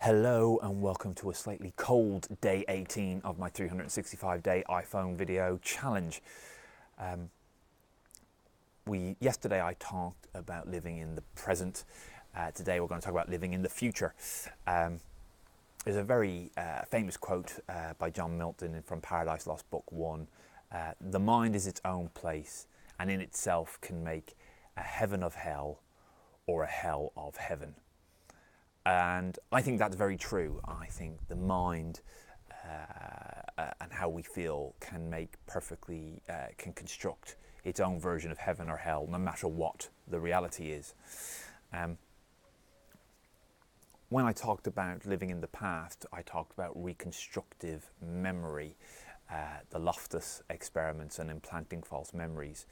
Hello and welcome to a slightly cold day 18 of my 365-day iPhone video challenge. Yesterday I talked about living in the present. Today we're going to talk about living in the future. There's a very famous quote by John Milton from Paradise Lost Book 1. The mind is its own place and in itself can make a heaven of hell or a hell of heaven. And I think that's very true. I think the mind and how we feel can can construct its own version of heaven or hell, no matter what the reality is. When I talked about living in the past, I talked about reconstructive memory, the Loftus experiments and implanting false memories.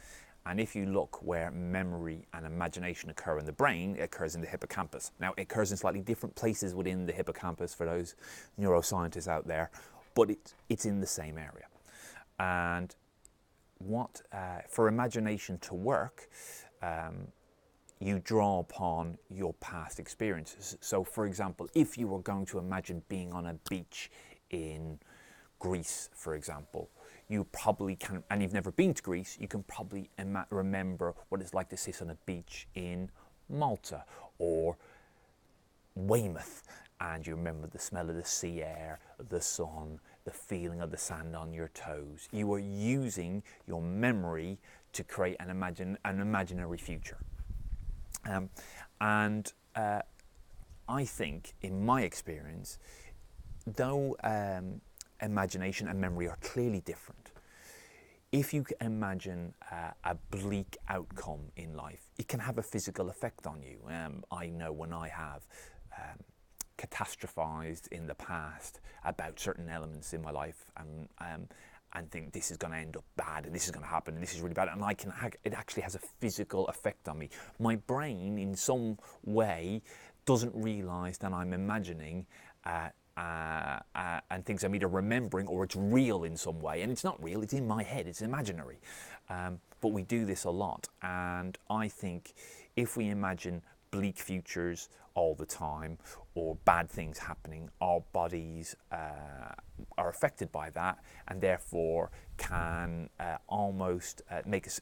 And if you look where memory and imagination occur in the brain, it occurs in the hippocampus. Now, it occurs in slightly different places within the hippocampus for those neuroscientists out there, but it's in the same area. And for imagination to work, you draw upon your past experiences. So, for example, if you were going to imagine being on a beach in Greece, for example, you probably can, and you've never been to Greece, you can probably remember what it's like to sit on a beach in Malta or Weymouth, and you remember the smell of the sea air, the sun, the feeling of the sand on your toes. You are using your memory to create an imaginary future. I think, in my experience, though imagination and memory are clearly different, if you imagine a bleak outcome in life, it can have a physical effect on you. I know when I have catastrophized in the past about certain elements in my life and think this is going to end up bad and this is going to happen and this is really bad, and it actually has a physical effect on me. My brain in some way doesn't realise that I'm imagining and things I'm either remembering or it's real in some way. And it's not real, it's in my head, it's imaginary. But we do this a lot, and I think if we imagine bleak futures all the time or bad things happening, our bodies are affected by that, and therefore can almost make us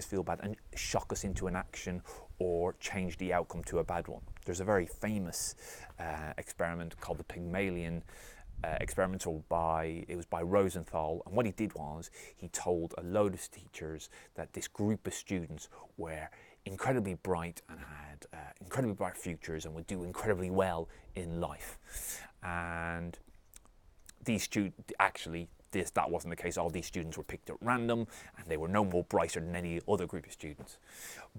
feel bad and shock us into an action or change the outcome to a bad one. There's a very famous experiment called the Pygmalion experiment, it was by Rosenthal, and what he did was he told a load of teachers that this group of students were incredibly bright and had incredibly bright futures and would do incredibly well in life. And these students, that wasn't the case. All these students were picked at random, and they were no more brighter than any other group of students.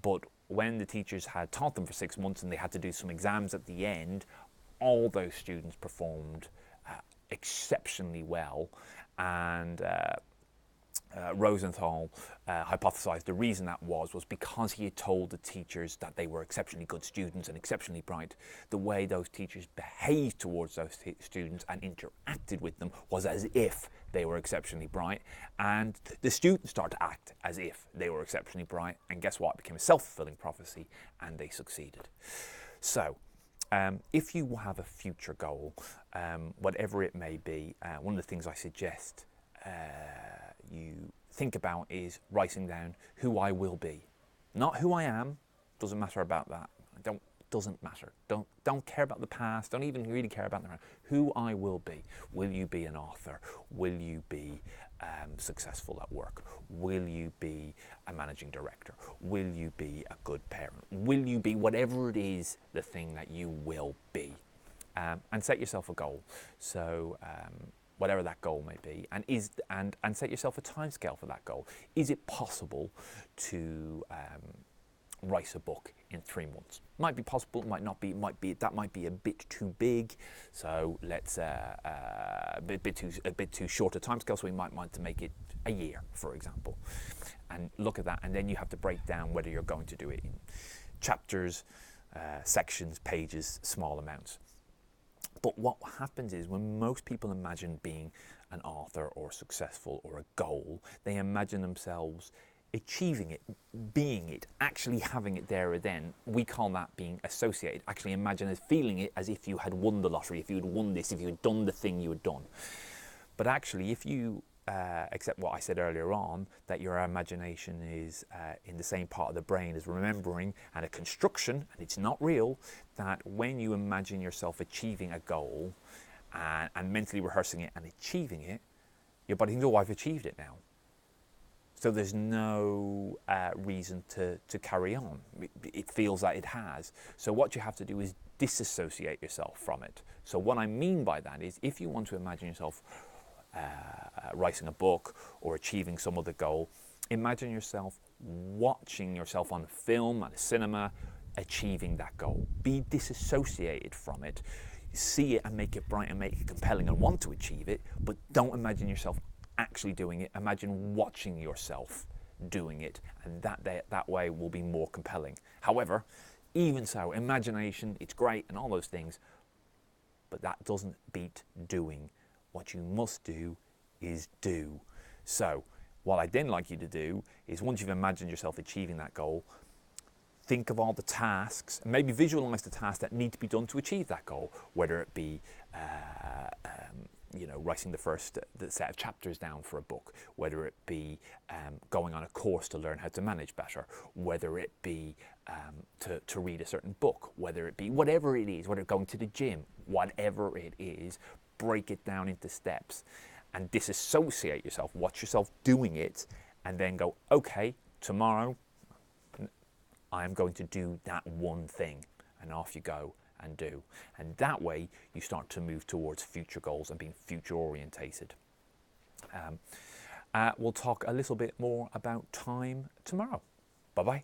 But when the teachers had taught them for 6 months and they had to do some exams at the end, all those students performed exceptionally well, and Rosenthal hypothesized the reason that was because he had told the teachers that they were exceptionally good students and exceptionally bright. The way those teachers behaved towards those students and interacted with them was as if they were exceptionally bright, and the students started to act as if they were exceptionally bright, and guess what? It became a self-fulfilling prophecy, and they succeeded. So if you have a future goal, whatever it may be, one of the things I suggest you think about is writing down who I will be. Not who I am, doesn't matter about that. Doesn't matter. Don't care about the past, don't even really care about the past. Who I will be. Will you be an author? Will you be successful at work? Will you be a managing director? Will you be a good parent? Will you be whatever it is, the thing that you will be? And set yourself a goal. So whatever that goal may be, and set yourself a timescale for that goal. Is it possible to write a book in 3 months? Might be possible, might not be. That might be a bit too big. So let's a bit too short a timescale. So we might want to make it a year, for example, and look at that. And then you have to break down whether you're going to do it in chapters, sections, pages, small amounts. But what happens is when most people imagine being an author or successful or a goal, they imagine themselves achieving it, being it, actually having it there or then, we call that being associated. Actually imagine as feeling it as if you had won the lottery, if you had won this, if you had done the thing you had done. But actually, if you accept what I said earlier on, that your imagination is in the same part of the brain as remembering, and a construction, and it's not real, that when you imagine yourself achieving a goal and mentally rehearsing it and achieving it, your body thinks, oh, I've achieved it now. So there's no reason to carry on. It feels like it has. So what you have to do is disassociate yourself from it. So what I mean by that is, if you want to imagine yourself writing a book or achieving some other goal, imagine yourself watching yourself on film and cinema achieving that goal. Be disassociated from it. See it and make it bright and make it compelling and want to achieve it, but don't imagine yourself actually doing it. Imagine watching yourself doing it, and that way will be more compelling. However, even so, imagination, it's great and all those things, but that doesn't beat doing. What you must do is do. So what I'd then like you to do is, once you've imagined yourself achieving that goal, think of all the tasks, and maybe visualize the tasks that need to be done to achieve that goal, whether it be writing the set of chapters down for a book, whether it be going on a course to learn how to manage better, whether it be to read a certain book, whether it be whatever it is, whether going to the gym, whatever it is, break it down into steps and disassociate yourself, watch yourself doing it, and then go, okay, tomorrow I am going to do that one thing, and off you go and do. And that way you start to move towards future goals and being future orientated. We'll talk a little bit more about time tomorrow. Bye bye.